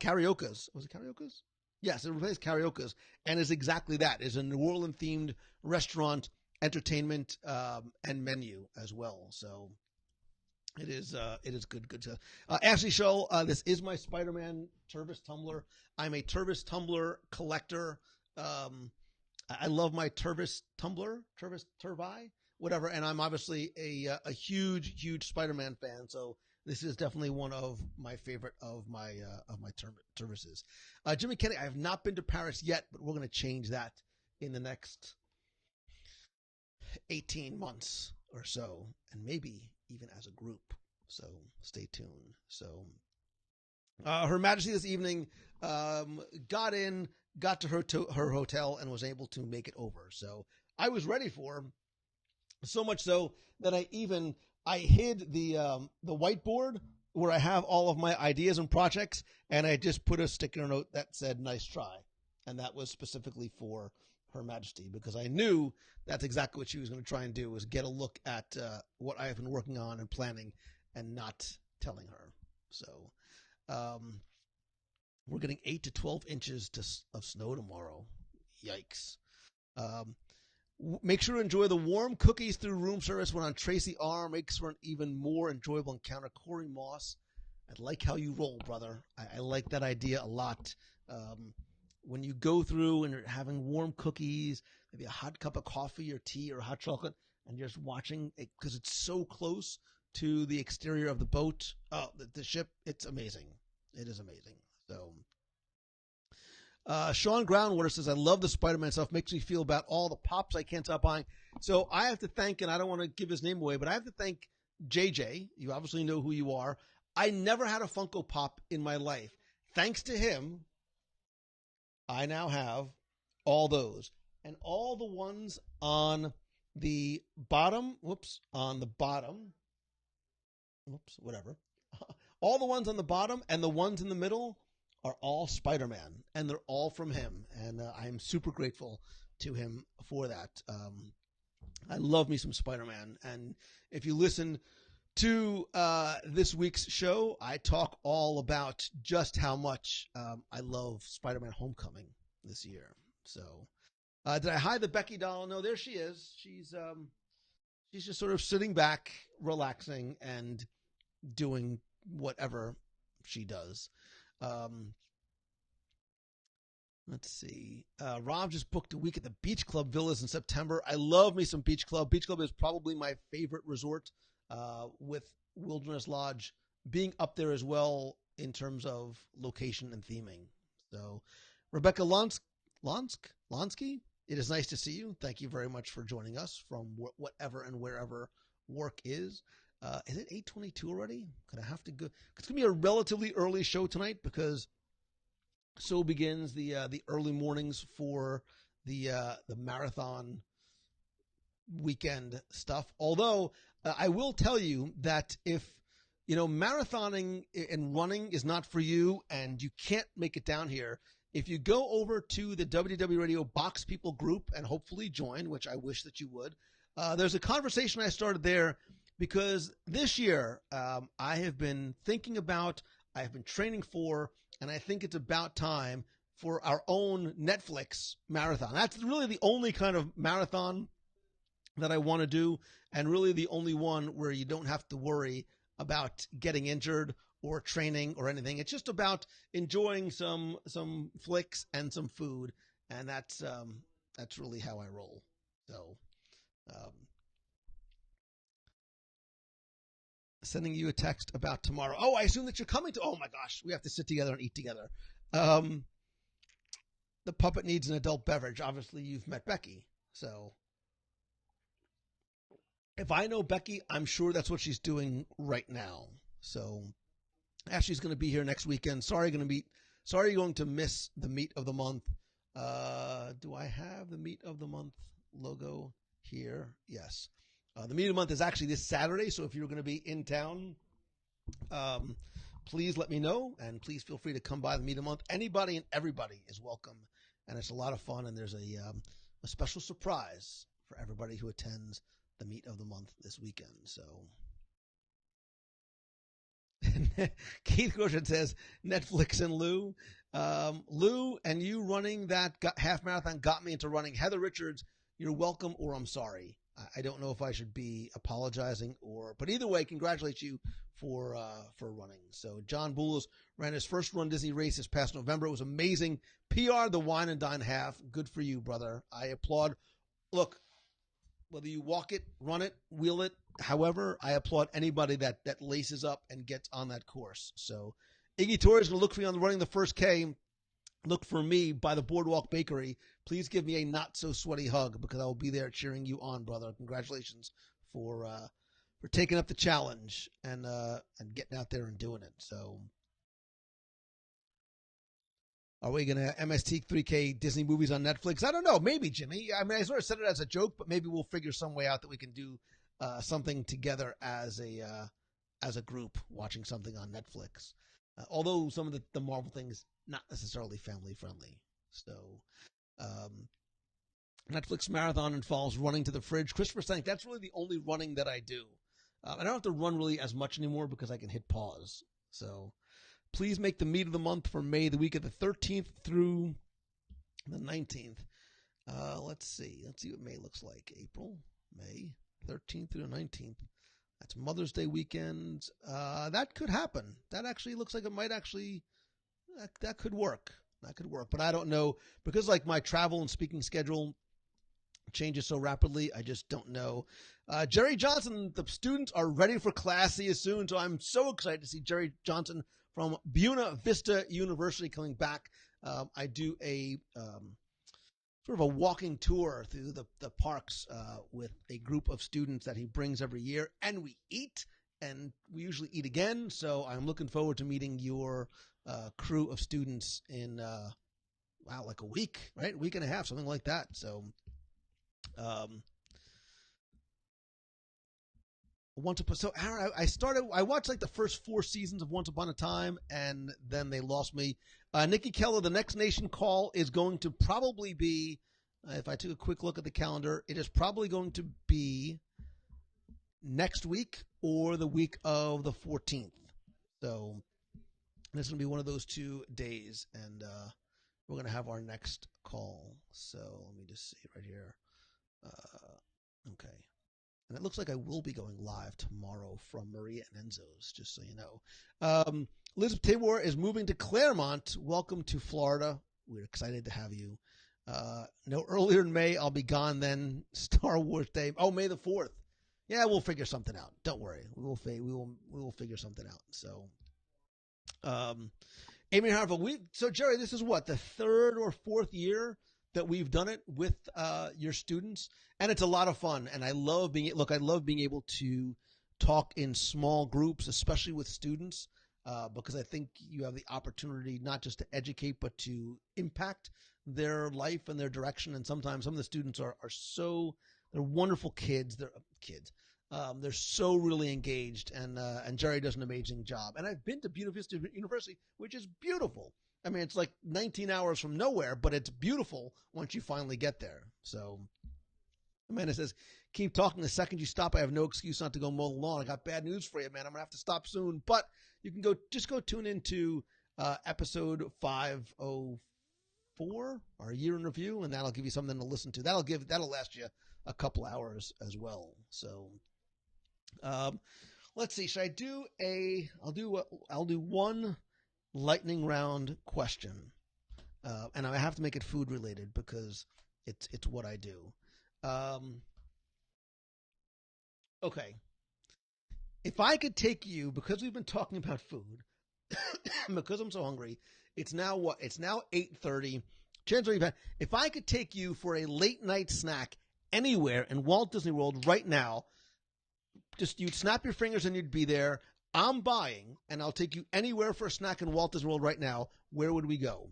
Carioca's. Was it Carioca's? Yes, it replaced Carioca's, and is exactly that. It's a New Orleans themed restaurant, entertainment, and menu as well. So it is good stuff. Ashley Shull, this is my Spider-Man Tervis tumbler. I'm a Tervis tumbler collector. I love my Tervis tumbler, Tervis Tervi, whatever, and I'm obviously a huge Spider-Man fan. So this is definitely one of my favorite of my Tervises. Jimmy Kenny, I have not been to Paris yet, but we're going to change that in the next 18 months or so, and maybe even as a group. So stay tuned. So Her Majesty this evening got to her hotel and was able to make it over. So I was ready for her, so much so that I hid the whiteboard where I have all of my ideas and projects, and I just put a sticker note that said "nice try," and that was specifically for Her Majesty, because I knew that's exactly what she was going to try and do, was get a look at what I have been working on and planning and not telling her. So we're getting 8 to 12 inches of snow tomorrow. Yikes. Make sure to enjoy the warm cookies through room service when on Tracy R. Makes for an even more enjoyable encounter. Corey Moss, I like how you roll, brother. I like that idea a lot. When you go through and you're having warm cookies, maybe a hot cup of coffee or tea or hot chocolate, and you're just watching it because it's so close to the exterior of the boat, the ship, it's amazing. It is amazing. So Sean Groundwater says, I love the Spider-Man stuff. Makes me feel about all the pops I can't stop buying. So I have to thank, and I don't want to give his name away, but I have to thank JJ. You obviously know who you are. I never had a Funko Pop in my life. Thanks to him, I now have all those. And all the ones on the bottom, all the ones on the bottom and the ones in the middle are all Spider-Man, and they're all from him, and I'm super grateful to him for that. I love me some Spider-Man, and if you listen to this week's show, I talk all about just how much I love Spider-Man Homecoming this year. So did I hide the Becky doll? No, there she is. She's just sort of sitting back, relaxing, and doing whatever she does. Let's see. Rob just booked a week at the Beach Club Villas in September. I love me some Beach Club. Beach Club is probably my favorite resort, with Wilderness Lodge being up there as well in terms of location and theming. So, Rebecca Lonsky, it is nice to see you. Thank you very much for joining us from whatever and wherever work is. Is it 8:22 already? Gonna have to go. It's gonna be a relatively early show tonight because so begins the early mornings for the marathon weekend stuff. Although I will tell you that if marathoning and running is not for you and you can't make it down here, if you go over to the WDW Radio Box People group and hopefully join, which I wish that you would, there's a conversation I started there. Because this year, I have been thinking about, I have been training for, and I think it's about time for our own Netflix marathon. That's really the only kind of marathon that I want to do, and really the only one where you don't have to worry about getting injured or training or anything. It's just about enjoying some flicks and some food, and that's really how I roll. So, um, sending you a text about tomorrow. Oh, I assume that you're coming to. Oh my gosh, we have to sit together and eat together. Um, the puppet needs an adult beverage. Obviously, you've met Becky, so if I know Becky, I'm sure that's what she's doing right now. So Ashley's going to be here next weekend. Sorry, you're going to miss the meat of the month. Do I have the meat of the month logo here? Yes. The meat of the month is actually this Saturday. So if you're going to be in town, please let me know, and please feel free to come by the meat of the month. Anybody and everybody is welcome, and it's a lot of fun. And there's a special surprise for everybody who attends the meat of the month this weekend. So Keith Groshan says Netflix and Lou. Lou and you running that half marathon got me into running. Heather Richards, you're welcome, or I'm sorry. I don't know if I should be apologizing but either way, congratulate you for running. So John Boulos ran his first Run Disney race this past November. It was amazing. PR the wine and dine half. Good for you, brother. I applaud. Look, whether you walk it, run it, wheel it, however, I applaud anybody that laces up and gets on that course. So Iggy Torres is going to look for you on running the first K. Look for me by the Boardwalk Bakery. Please give me a not-so-sweaty hug because I will be there cheering you on, brother. Congratulations for taking up the challenge and getting out there and doing it. So are we going to MST 3K Disney movies on Netflix? I don't know. Maybe, Jimmy. I mean, I sort of said it as a joke, but maybe we'll figure some way out that we can do something together as a group watching something on Netflix. Although some of the Marvel things not necessarily family friendly. So Netflix marathon involves running to the fridge. Christopher saying that's really the only running that I do. I don't have to run really as much anymore because I can hit pause. So please make the meat of the month for May, the week of the 13th through the 19th. Let's see what May looks like. April, May, 13th through the 19th. That's Mother's Day weekend. That could happen. That actually looks like it might actually, that could work. That could work. But I don't know because like my travel and speaking schedule changes so rapidly. I just don't know. Jerry Johnson, the students are ready for class. See you soon. So I'm so excited to see Jerry Johnson from Buena Vista University coming back. I do a sort of a walking tour through the parks with a group of students that he brings every year, and we eat, and we usually eat again. So I'm looking forward to meeting your crew of students in like a week, right? Week and a half, something like that. So Aaron, I watched like the first 4 seasons of Once Upon a Time, and then they lost me. Nikki Keller, the Next Nation call is going to probably be, if I took a quick look at the calendar, it is probably going to be next week or the week of the 14th. So this is going to be one of those 2 days, and we're going to have our next call. So let me just see right here. Okay. And it looks like I will be going live tomorrow from Maria and Enzo's, just so you know. Elizabeth Tabor is moving to Claremont. Welcome to Florida. We're excited to have you. No, earlier in May, I'll be gone then. Star Wars Day. Oh, May the 4th. Yeah, we'll figure something out. Don't worry. We will figure something out. So, Amy Harville, so Jerry, this is what, the 3rd or 4th year that we've done it with your students, and it's a lot of fun. And I love being able to talk in small groups, especially with students, because I think you have the opportunity not just to educate, but to impact their life and their direction. And sometimes some of the students they're wonderful kids. They're so really engaged, and Jerry does an amazing job. And I've been to Buena Vista University, which is beautiful. I mean, it's like 19 hours from nowhere, but it's beautiful once you finally get there. So Amanda says, keep talking. The second you stop, I have no excuse not to go mow the lawn. I got bad news for you, man. I'm going to have to stop soon. But you can go tune into episode 504, our year in review, and that'll give you something to listen to. That'll last you a couple hours as well. So Let's see. Should I do a? I'll do one lightning round question, and I have to make it food related because it's what I do. Um, okay. If I could take you, because we've been talking about food, because I'm so hungry, it's now what? It's now 8:30. If I could take you for a late night snack anywhere in Walt Disney World right now, just you'd snap your fingers and you'd be there. I'm buying, and I'll take you anywhere for a snack in Walt Disney World right now. Where would we go?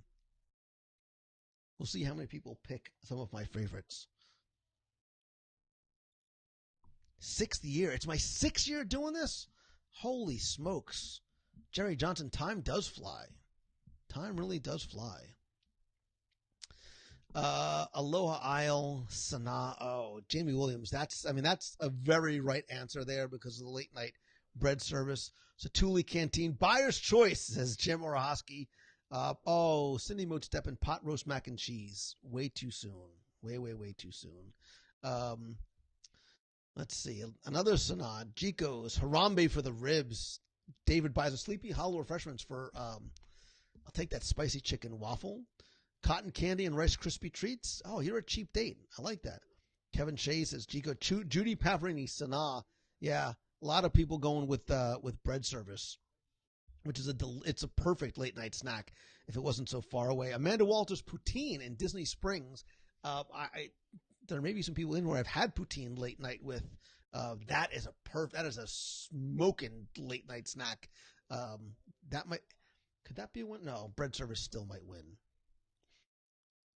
We'll see how many people pick some of my favorites. Sixth year. It's my 6th year doing this? Holy smokes. Jerry Johnson, time does fly. Time really does fly. Aloha Isle, Sanaa. Oh, Jamie Williams. That's a very right answer there because of the late night bread service. Satuli Canteen. Buyer's Choice, says Jim Orahosky. Cindy Motsteppen, pot roast mac and cheese. Way too soon. Way too soon. Let's see. Another Sanaa. Chico's. Harambe for the ribs. David buys a Sleepy Hollow refreshments for, I'll take that spicy chicken waffle. Cotton candy and Rice Krispie treats. Oh, you're a cheap date. I like that. Kevin Shea says Chico. Judy Pavarini, Sanaa. Yeah, a lot of people going with bread service, which is it's a perfect late night snack if it wasn't so far away. Amanda Walters poutine in Disney Springs. There may be some people in where I've had poutine late night with. That is a smoking late night snack. Could that be a win? No, bread service still might win.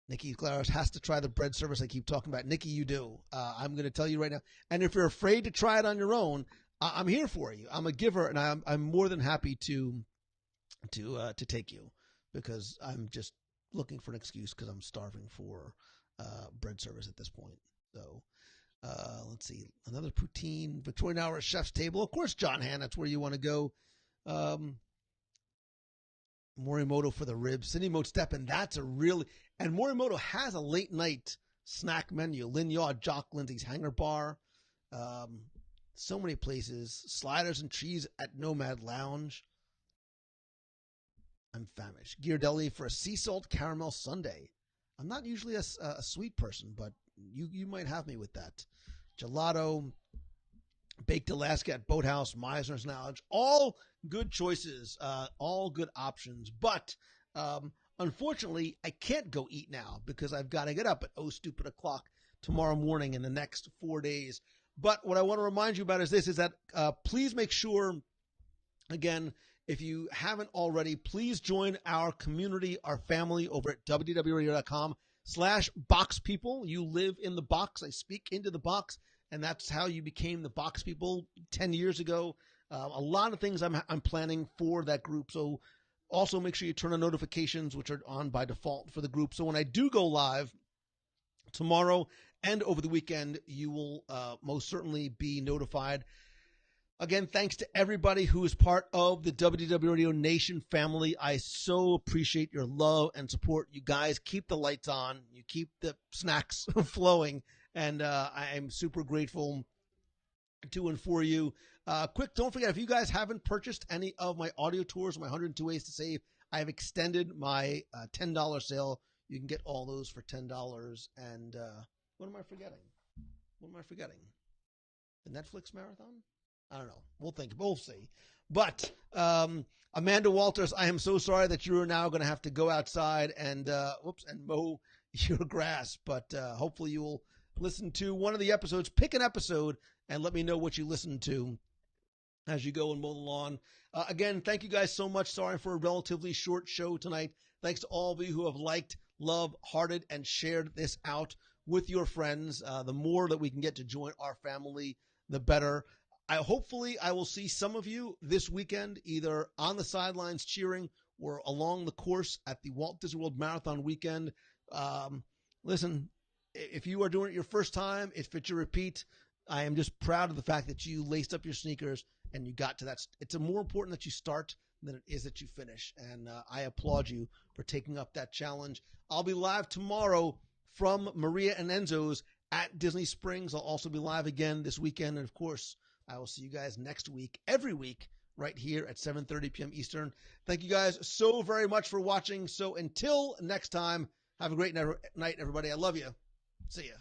Nikki Claros has to try the bread service I keep talking about. Nikki, you do. I'm going to tell you right now. And if you're afraid to try it on your own, I'm here for you. I'm a giver, and I'm more than happy to take you because I'm just looking for an excuse because I'm starving for bread service at this point. So let's see. Another poutine, Victorian Hour Chef's Table. Of course, John Han, that's where you want to go. Morimoto for the ribs. Cindy Motsteppen, that's a really... And Morimoto has a late night snack menu. Lynn Yaw, Jock Lindsay's Hanger Bar. So many places. Sliders and cheese at Nomad Lounge. I'm famished. Ghirardelli for a sea salt caramel sundae. I'm not usually a sweet person, but you might have me with that. Gelato, Baked Alaska at Boathouse, Meisner's Knowledge. All good choices, all good options. But unfortunately, I can't go eat now because I've got to get up at stupid o'clock tomorrow morning in the next 4 days. But what I want to remind you about is that please make sure, again, if you haven't already, please join our community, our family over at wdwradio.com/boxpeople. You live in the box. I speak into the box, and that's how you became the box people 10 years ago. A lot of things I'm planning for that group. So also make sure you turn on notifications, which are on by default for the group. So when I do go live tomorrow and over the weekend, you will most certainly be notified. Again, thanks to everybody who is part of the WDW Radio Nation family. I so appreciate your love and support. You guys keep the lights on. You keep the snacks flowing. And I am super grateful to and for you. Quick, don't forget, if you guys haven't purchased any of my audio tours, my 102 Ways to Save, I have extended my $10 sale. You can get all those for $10. And what am I forgetting? The Netflix marathon? I don't know. We'll think. We'll see. But Amanda Walters, I am so sorry that you are now going to have to go outside and mow your grass. But hopefully you will listen to one of the episodes. Pick an episode and let me know what you listen to as you go and mow the lawn. Again, thank you guys so much. Sorry for a relatively short show tonight. Thanks to all of you who have liked, loved, hearted, and shared this out with your friends. The more that we can get to join our family, the better. Hopefully I will see some of you this weekend, either on the sidelines cheering or along the course at the Walt Disney World Marathon weekend. Listen, if you are doing it your first time, if it's your repeat, I am just proud of the fact that you laced up your sneakers and you got to that. It's more important that you start than it is that you finish. And I applaud you for taking up that challenge. I'll be live tomorrow from Maria and Enzo's at Disney Springs. I'll also be live again this weekend. And of course, I will see you guys next week, every week, right here at 7:30 p.m. Eastern. Thank you guys so very much for watching. So until next time, have a great night, everybody. I love you. See ya.